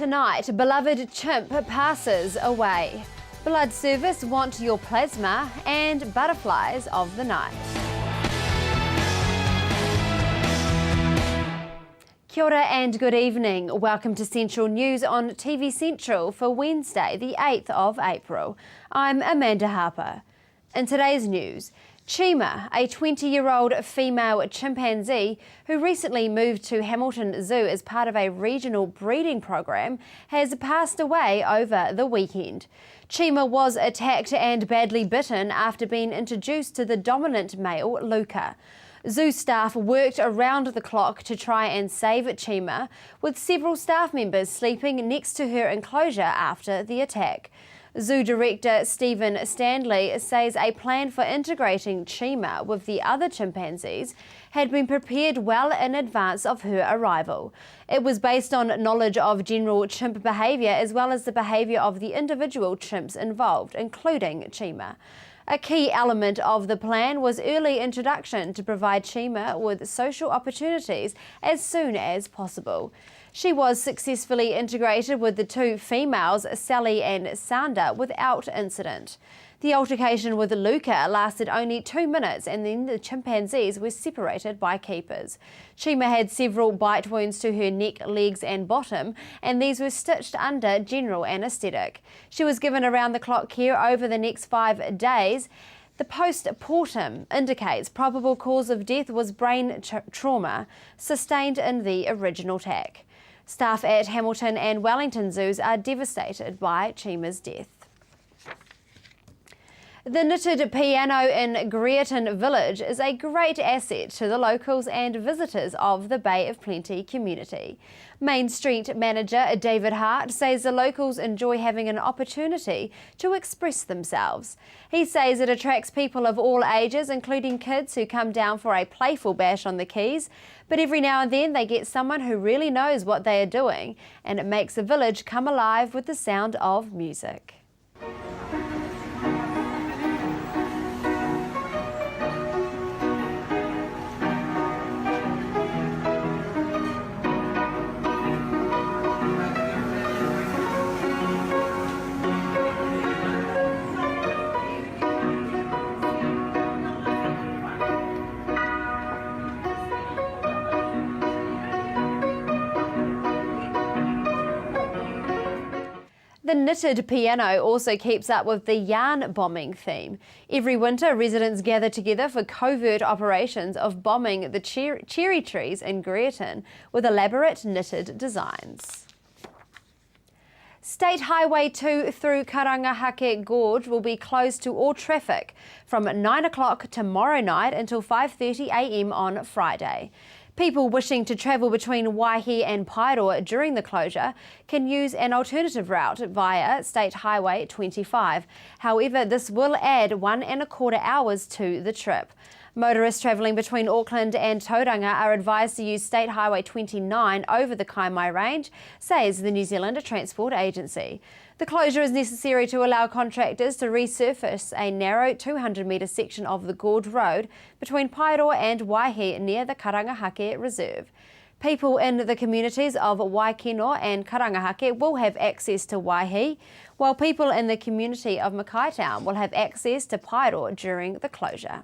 Tonight, beloved Chimp passes away. Blood Service want your plasma and butterflies of the night. Kia ora and good evening. Welcome to Central News on tvCentral for Wednesday, the 8th of April. I'm Amanda Harper. In today's news, Chimp, a 20-year-old female chimpanzee who recently moved to Hamilton Zoo as part of a regional breeding program, has passed away over the weekend. Chimp was attacked and badly bitten after being introduced to the dominant male, Luca. Zoo staff worked around the clock to try and save Chimp, with several staff members sleeping next to her enclosure after the attack. Zoo Director Stephen Stanley says a plan for integrating Chimp with the other chimpanzees had been prepared well in advance of her arrival. It was based on knowledge of general chimp behaviour as well as the behaviour of the individual chimps involved, including Chimp. A key element of the plan was early introduction to provide Chimp with social opportunities as soon as possible. She was successfully integrated with the two females, Sally and Sanda, without incident. The altercation with Luca lasted only 2 minutes and then the chimpanzees were separated by keepers. Chimp had several bite wounds to her neck, legs and bottom, and these were stitched under general anaesthetic. She was given around-the-clock care over the next 5 days. The post-mortem indicates probable cause of death was brain trauma sustained in the original attack. Staff at Hamilton and Wellington zoos are devastated by Chimp's death. The knitted piano in Greerton Village is a great asset to the locals and visitors of the Bay of Plenty community. Main Street manager David Hart says the locals enjoy having an opportunity to express themselves. He says it attracts people of all ages, including kids who come down for a playful bash on the quays, but every now and then they get someone who really knows what they are doing, and it makes the village come alive with the sound of music. The knitted piano also keeps up with the yarn bombing theme. Every winter, residents gather together for covert operations of bombing the cherry trees in Greerton with elaborate knitted designs. State Highway 2 through Tauranga Gorge will be closed to all traffic from 9 o'clock tomorrow night until 5:30 a.m. on Friday. People wishing to travel between Waihi and Paeroa during the closure can use an alternative route via State Highway 25. However, this will add 1.25 hours to the trip. Motorists travelling between Auckland and Tauranga are advised to use State Highway 29 over the Kaimai Range, says the New Zealand Transport Agency. The closure is necessary to allow contractors to resurface a narrow 200-metre section of the Gorge Road between Paeroa and Waihi near the Karangahake Reserve. People in the communities of Waikino and Karangahake will have access to Waihi, while people in the community of Makaitown will have access to Paeroa during the closure.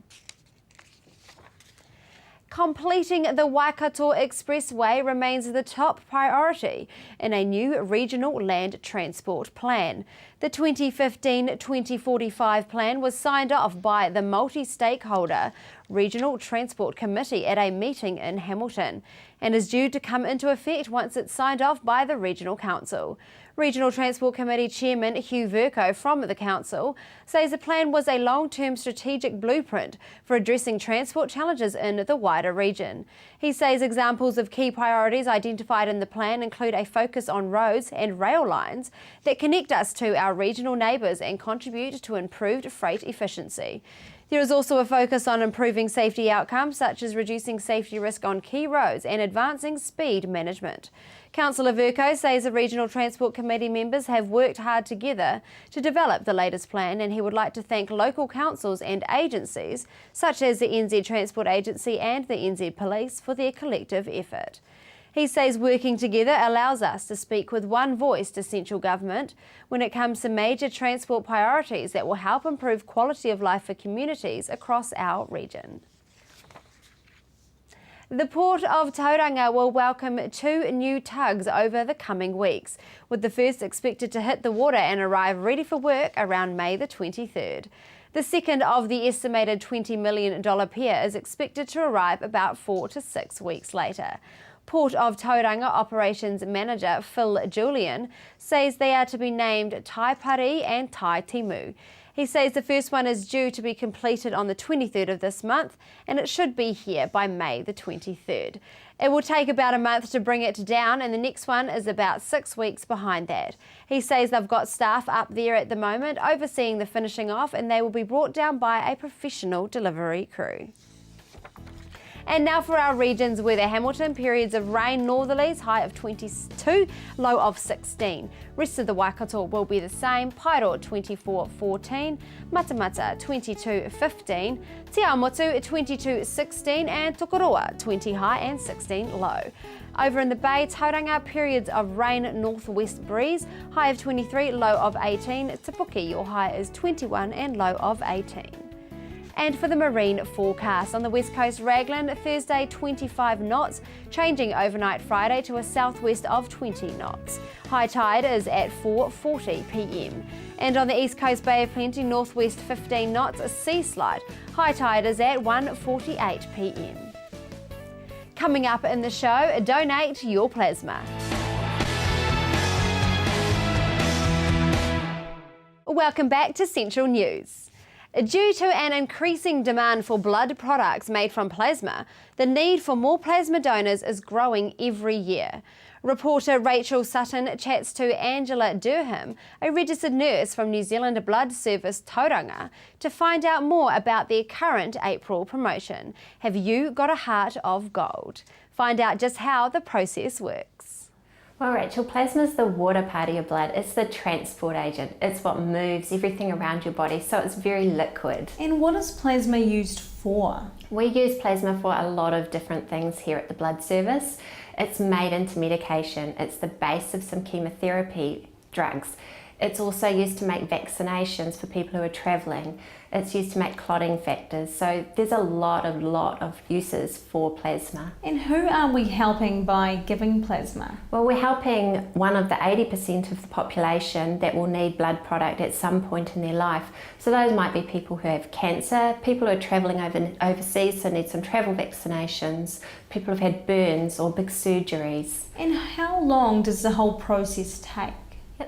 Completing the Waikato Expressway remains the top priority in a new regional land transport plan. The 2015-2045 plan was signed off by the multi-stakeholder Regional Transport Committee at a meeting in Hamilton and is due to come into effect once it's signed off by the Regional Council. Regional Transport Committee Chairman Hugh Verco from the Council says the plan was a long-term strategic blueprint for addressing transport challenges in the wider region. He says examples of key priorities identified in the plan include a focus on roads and rail lines that connect us to our regional neighbours and contribute to improved freight efficiency. There is also a focus on improving safety outcomes, such as reducing safety risk on key roads and advancing speed management. Councillor Verco says the Regional Transport Committee members have worked hard together to develop the latest plan, and he would like to thank local councils and agencies, such as the NZ Transport Agency and the NZ Police, for their collective effort. He says working together allows us to speak with one voice to central government when it comes to major transport priorities that will help improve quality of life for communities across our region. The Port of Tauranga will welcome 2 new tugs over the coming weeks, with the first expected to hit the water and arrive ready for work around May the 23rd. The second of the estimated $20 million pair is expected to arrive about 4 to 6 weeks later. Port of Tauranga Operations Manager Phil Julian says they are to be named Tai Pari and Tai Timu. He says the first one is due to be completed on the 23rd of this month, and it should be here by May the 23rd. It will take about a month to bring it down, and the next one is about 6 weeks behind that. He says they've got staff up there at the moment overseeing the finishing off, and they will be brought down by a professional delivery crew. And now for our region's weather. Hamilton, periods of rain, northerlies, high of 22, low of 16. Rest of the Waikato will be the same. Pairo 24-14, Matamata 22-15, Te Aomutu 22-16 and Tokoroa 20 high and 16 low. Over in the Bay, Tauranga, periods of rain, northwest breeze, high of 23, low of 18. Te Puke, your high is 21 and low of 18. And for the marine forecast, on the west coast, Raglan, Thursday 25 knots, changing overnight Friday to a southwest of 20 knots. High tide is at 4:40 p.m. And on the east coast, Bay of Plenty, northwest 15 knots, a sea slide. High tide is at 1:48 p.m. Coming up in the show, donate your plasma. Welcome back to Central News. Due to an increasing demand for blood products made from plasma, the need for more plasma donors is growing every year. Reporter Rachel Sutton chats to Angela Durham, a registered nurse from New Zealand Blood Service Tauranga, to find out more about their current April promotion. Have you got a heart of gold? Find out just how the process works. Well, Rachel, plasma is the water part of your blood. It's the transport agent. It's what moves everything around your body, so it's very liquid. And what is plasma used for? We use plasma for a lot of different things here at the Blood Service. It's made into medication. It's the base of some chemotherapy drugs. It's also used to make vaccinations for people who are travelling. It's used to make clotting factors. So there's a lot of uses for plasma. And who are we helping by giving plasma? Well, we're helping one of the 80% of the population that will need blood product at some point in their life. So those might be people who have cancer, people who are travelling overseas, so need some travel vaccinations, people who've had burns or big surgeries. And how long does the whole process take?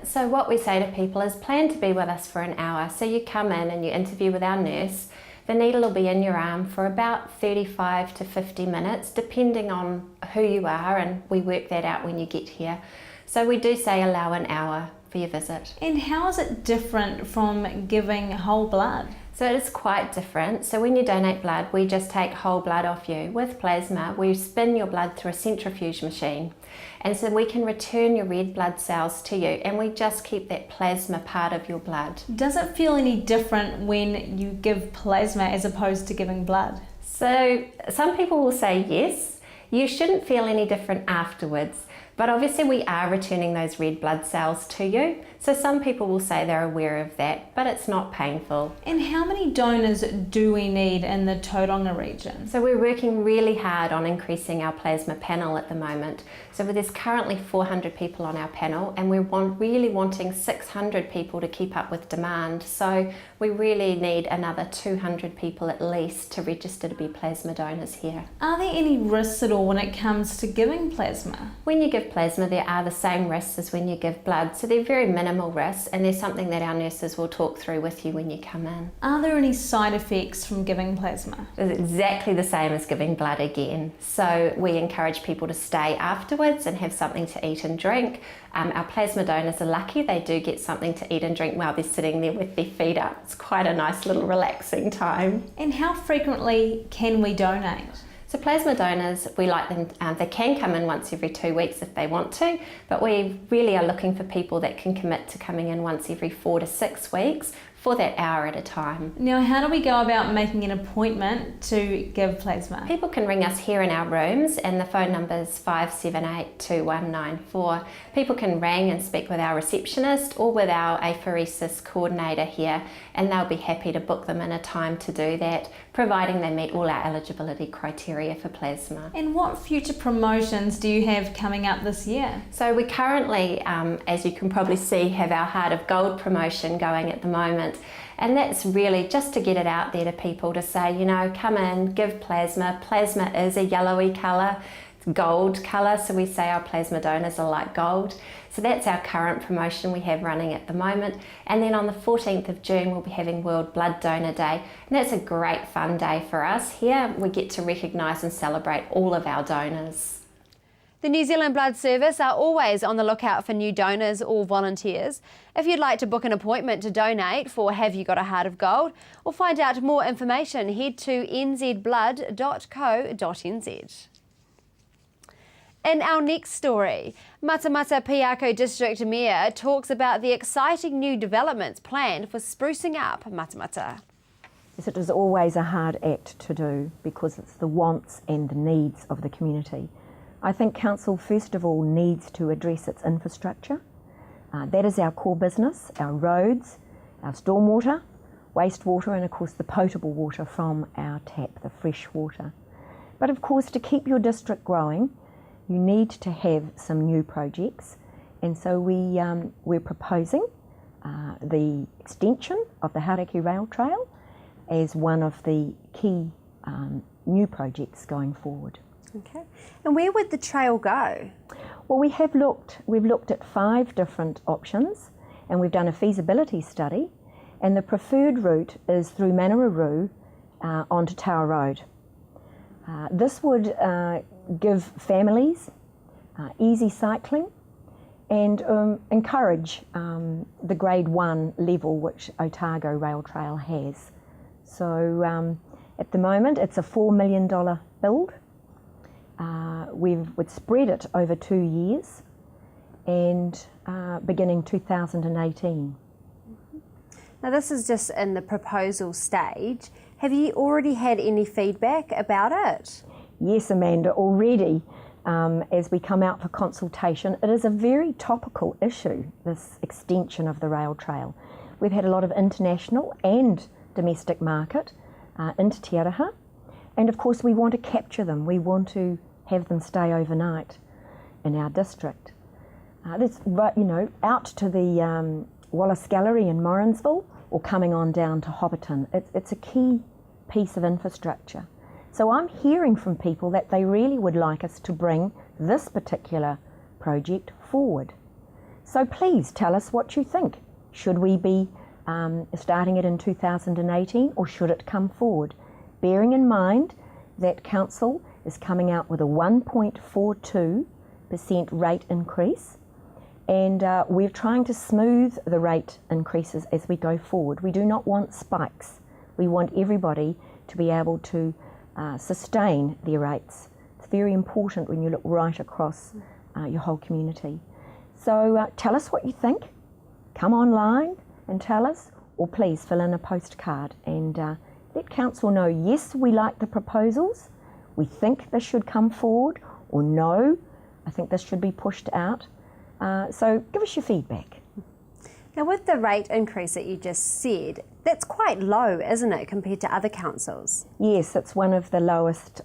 So what we say to people is plan to be with us for an hour. So you come in and you interview with our nurse. The needle will be in your arm for about 35 to 50 minutes, depending on who you are, and we work that out when you get here. So we do say allow an hour for your visit. And how is it different from giving whole blood? So it is quite different. So when you donate blood, we just take whole blood off you. With plasma, we spin your blood through a centrifuge machine. And so we can return your red blood cells to you, and we just keep that plasma part of your blood. Does it feel any different when you give plasma as opposed to giving blood? So some people will say yes. You shouldn't feel any different afterwards. But obviously we are returning those red blood cells to you. So some people will say they're aware of that, but it's not painful. And how many donors do we need in the Tauranga region? So we're working really hard on increasing our plasma panel at the moment. So there's currently 400 people on our panel, and we're really wanting 600 people to keep up with demand. So we really need another 200 people at least to register to be plasma donors here. Are there any risks at all when it comes to giving plasma? When you give plasma, there are the same risks as when you give blood. So they're very minimal risks, and there's something that our nurses will talk through with you when you come in. Are there any side effects from giving plasma? It's exactly the same as giving blood again. So we encourage people to stay afterwards and have something to eat and drink. Our plasma donors are lucky. They do get something to eat and drink while they're sitting there with their feet up. It's quite a nice little relaxing time. And how frequently can we donate? So plasma donors, we like them, they can come in once every 2 weeks if they want to, but we really are looking for people that can commit to coming in once every 4 to 6 weeks for that hour at a time. Now, how do we go about making an appointment to give plasma? People can ring us here in our rooms, and the phone number is 578-2194. People can ring and speak with our receptionist or with our apheresis coordinator here, and they'll be happy to book them in a time to do that, providing they meet all our eligibility criteria for plasma. And what future promotions do you have coming up this year? So we currently, as you can probably see, have our Heart of Gold promotion going at the moment. And that's really just to get it out there to people to say, you know, come in, give plasma. Plasma is a yellowy colour, it's gold colour, so we say our plasma donors are like gold. So that's our current promotion we have running at the moment. And then on the 14th of June, we'll be having World Blood Donor Day. And that's a great fun day for us. Here we get to recognise and celebrate all of our donors. The New Zealand Blood Service are always on the lookout for new donors or volunteers. If you'd like to book an appointment to donate for Have You Got a Heart of Gold or find out more information, head to nzblood.co.nz. In our next story, Matamata Piako District Mayor talks about the exciting new developments planned for sprucing up Matamata. Yes, it is always a hard act to do because it's the wants and the needs of the community. I think Council first of all needs to address its infrastructure. That is our core business, our roads, our stormwater, wastewater and of course the potable water from our tap, the fresh water. But of course to keep your district growing you need to have some new projects, and so we're proposing the extension of the Hareki Rail Trail as one of the key new projects going forward. Okay, and where would the trail go? Well, we've looked at 5 different options, and we've done a feasibility study, and the preferred route is through Manararoo onto Tower Road. This would give families easy cycling and encourage the grade 1 level which Otago Rail Trail has. So at the moment it's a $4 million build. We'd spread it over 2 years and beginning 2018. Now this is just in the proposal stage. Have you already had any feedback about it? Yes, Amanda, already as we come out for consultation. It is a very topical issue, this extension of the rail trail. We've had a lot of international and domestic market into Te Araha, and of course we want to capture them. We want to have them stay overnight in our district. That's out to the Wallace Gallery in Morrinsville or coming on down to Hobbiton. It's a key piece of infrastructure. So I'm hearing from people that they really would like us to bring this particular project forward. So please tell us what you think. Should we be starting it in 2018 or should it come forward? Bearing in mind that Council is coming out with a 1.42% rate increase, and we're trying to smooth the rate increases as we go forward. We do not want spikes. We want everybody to be able to sustain their rates. It's very important when you look right across your whole community. So tell us what you think. Come online and tell us, or please fill in a postcard and let Council know, yes, we like the proposals, we think this should come forward, or no, I think this should be pushed out. So give us your feedback. Now with the rate increase that you just said, that's quite low, isn't it, compared to other councils? Yes, it's one of the lowest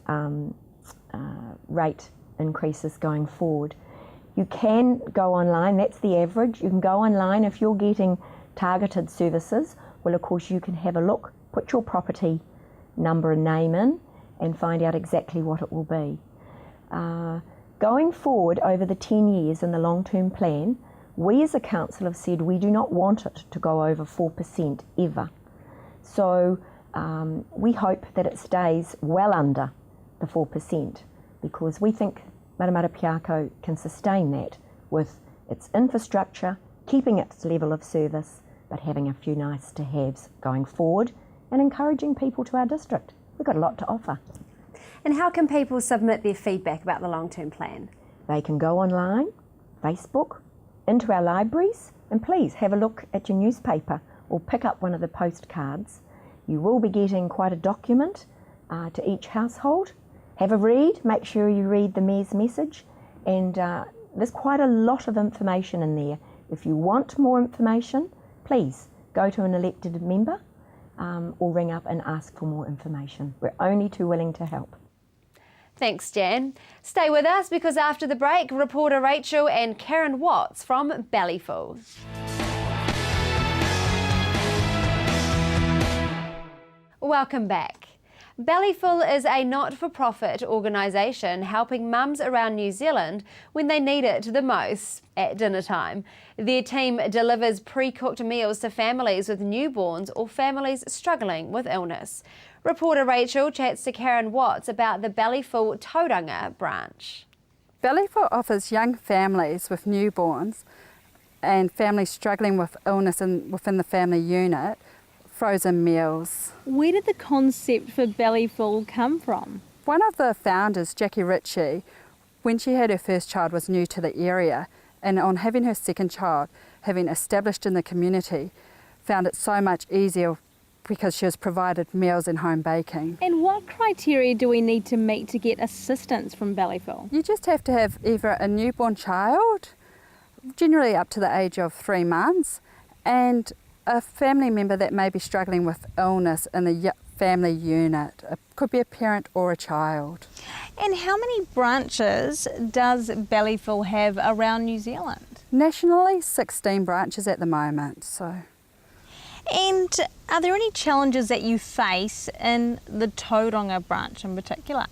rate increases going forward. You can go online, that's the average. You can go online if you're getting targeted services. Well, of course, you can have a look, put your property number and name in and find out exactly what it will be. Going forward over the 10 years in the long-term plan, we as a council have said we do not want it to go over 4% ever. So we hope that it stays well under the 4% because we think Matamata Piako can sustain that with its infrastructure, keeping its level of service, but having a few nice to haves going forward and encouraging people to our district. We've got a lot to offer. And how can people submit their feedback about the long-term plan? They can go online, Facebook, into our libraries, and please have a look at your newspaper or pick up one of the postcards. You will be getting quite a document to each household. Have a read, make sure you read the Mayor's message, and there's quite a lot of information in there. If you want more information, please go to an elected member or ring up and ask for more information. We're only too willing to help. Thanks, Jan. Stay with us because after the break, reporter Rachel and Karen Watts from Bellyful. Welcome back. Bellyful is a not-for-profit organisation helping mums around New Zealand when they need it the most at dinner time. Their team delivers pre-cooked meals to families with newborns or families struggling with illness. Reporter Rachel chats to Karen Watts about the Bellyful Tauranga branch. Bellyful offers young families with newborns and families struggling with illness within the family unit frozen meals. Where did the concept for Bellyful come from? One of the founders, Jackie Ritchie, when she had her first child, was new to the area, and on having her second child, having established in the community, found it so much easier because she was provided meals and home baking. And what criteria do we need to meet to get assistance from Bellyful? You just have to have either a newborn child, generally up to the age of 3 months, and a family member that may be struggling with illness in the family unit. It could be a parent or a child. And how many branches does Bellyful have around New Zealand? Nationally, 16 branches at the moment. And are there any challenges that you face in the Tauranga branch in particular?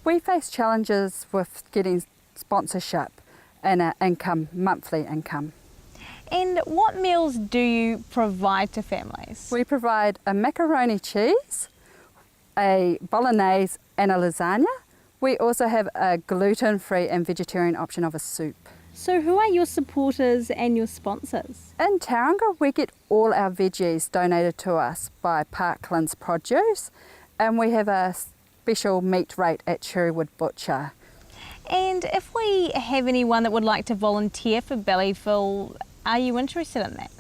We face challenges with getting sponsorship and monthly income. And what meals do you provide to families? We provide a macaroni cheese, a bolognese and a lasagna. We also have a gluten-free and vegetarian option of a soup. So who are your supporters and your sponsors? In Tauranga, we get all our veggies donated to us by Parkland's Produce, and we have a special meat rate at Cherrywood Butcher. And if we have anyone that would like to volunteer for Bellyful, are you interested in that?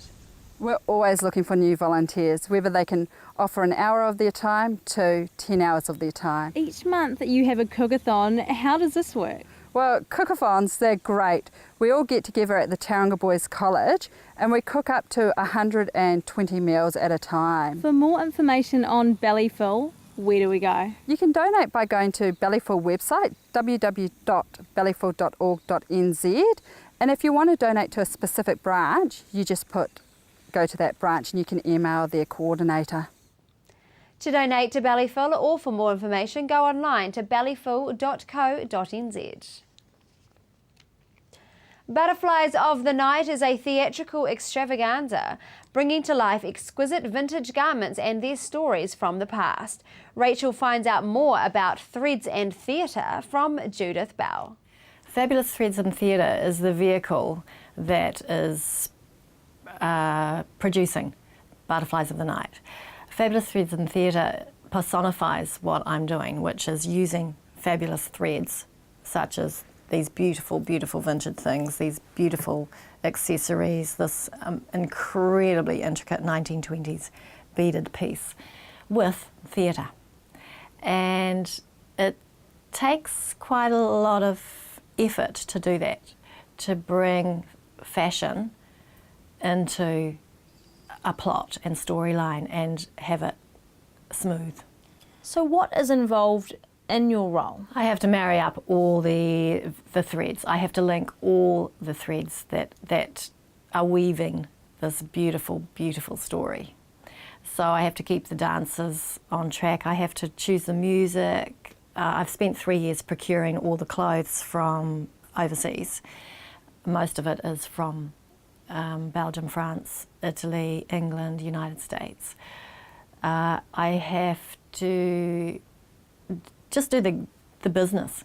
We're always looking for new volunteers, whether they can offer an hour of their time to 10 hours of their time. Each month you have a cookathon. How does this work? Well, cookathons, they're great. We all get together at the Tauranga Boys College and we cook up to 120 meals at a time. For more information on Bellyful, where do we go? You can donate by going to Bellyful website, www.bellyful.org.nz. And if you want to donate to a specific branch, you just go to that branch and you can email their coordinator. To donate to Bellyful or for more information, go online to bellyful.co.nz. Butterflies of the Night is a theatrical extravaganza, bringing to life exquisite vintage garments and their stories from the past. Rachel finds out more about Threads and Theatre from Judith Bell. Fabulous Threads and Theatre is the vehicle that is producing Butterflies of the Night. Fabulous Threads and Theatre personifies what I'm doing, which is using fabulous threads, such as these beautiful, beautiful vintage things, these beautiful accessories, this incredibly intricate 1920s beaded piece with theatre. And it takes quite a lot of effort to do that, to bring fashion into a plot and storyline and have it smooth. So what is involved in your role? I have to marry up all the threads. I have to link all the threads that are weaving this beautiful, beautiful story. So I have to keep the dancers on track. I have to choose the music. I've spent 3 years procuring all the clothes from overseas. Most of it is from Belgium, France, Italy, England, United States. I have to just do the business,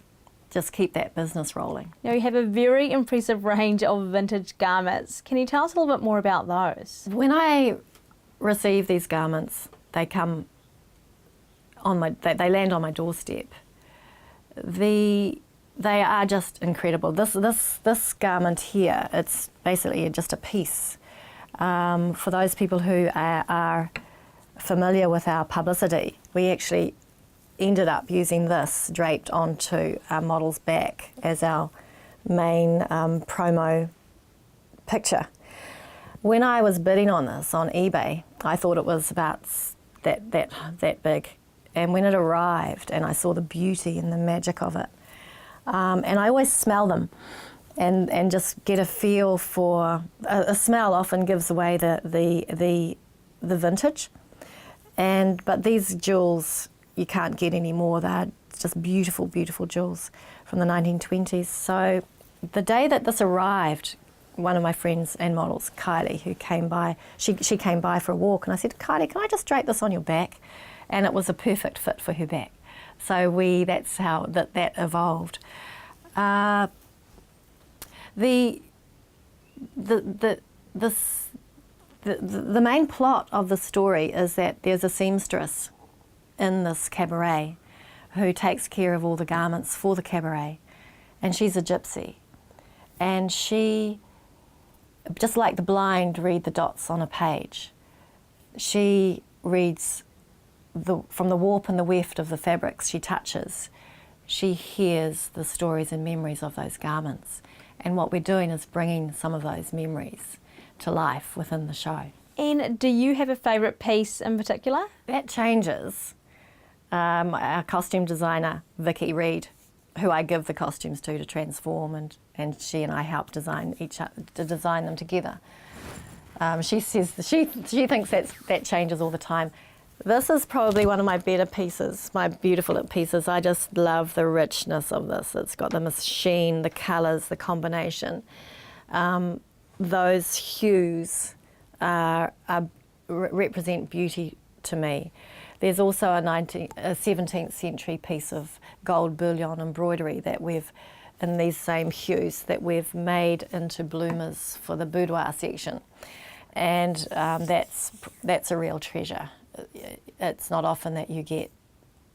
just keep that business rolling. Now you have a very impressive range of vintage garments. Can you tell us a little bit more about those? When I receive these garments, they come on they land on my doorstep. They are just incredible. This garment here, it's basically just a piece. For those people who are familiar with our publicity, we actually ended up using this draped onto our model's back as our main promo picture. When I was bidding on this on eBay, I thought it was about that big. And when it arrived and I saw the beauty and the magic of it, and I always smell them and just get a feel for, a smell often gives away the vintage. But these jewels you can't get anymore. They're just beautiful, beautiful jewels from the 1920s. So the day that this arrived, one of my friends and models, Kylie, who came by, she came by for a walk, and I said, Kylie, can I just drape this on your back? And it was a perfect fit for her back. So that's how that evolved. The main plot of the story is that there's a seamstress in this cabaret who takes care of all the garments for the cabaret, and she's a gypsy. And she, just like the blind read the dots on a page, she reads from the warp and the weft of the fabrics she touches. She hears the stories and memories of those garments. And what we're doing is bringing some of those memories to life within the show. And do you have a favourite piece in particular? That changes. Our costume designer, Vicky Reid, who I give the costumes to transform, and she and I help design them together. She says she thinks that changes all the time. This is probably one of my better pieces, my beautiful pieces. I just love the richness of this. It's got the sheen, the colours, the combination. Those hues represent beauty to me. There's also a 17th century piece of gold bullion embroidery that in these same hues, that we've made into bloomers for the boudoir section. And that's a real treasure. It's not often that you get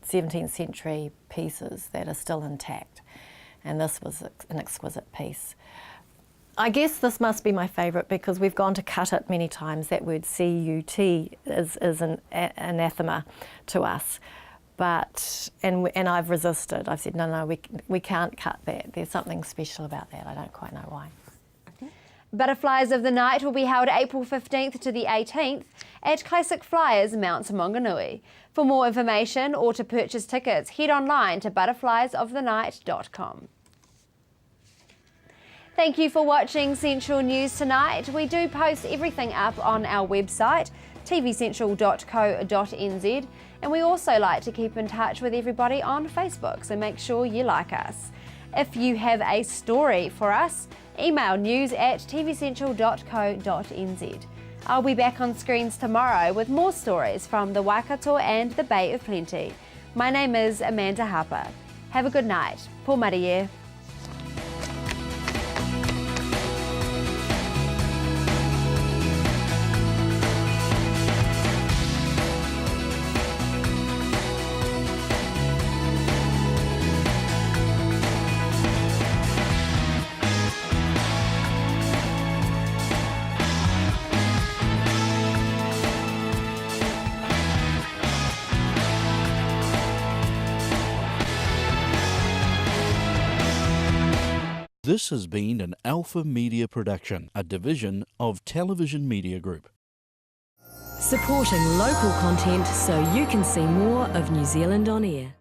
17th century pieces that are still intact, and this was an exquisite piece. I guess this must be my favourite because we've gone to cut it many times. That word C-U-T is an anathema to us, and I've resisted. I've said no, we can't cut that. There's something special about that. I don't quite know why. Butterflies of the Night will be held April 15th to the 18th at Classic Flyers, Mount Maunganui. For more information or to purchase tickets, head online to butterfliesofthe.night.com. Thank you for watching Central News Tonight. We do post everything up on our website, tvcentral.co.nz, and we also like to keep in touch with everybody on Facebook, so make sure you like us. If you have a story for us, email news@tvcentral.co.nz. I'll be back on screens tomorrow with more stories from the Waikato and the Bay of Plenty. My name is Amanda Harper. Have a good night. Pō Marie. This has been an Alpha Media production, a division of Television Media Group. Supporting local content so you can see more of New Zealand on air.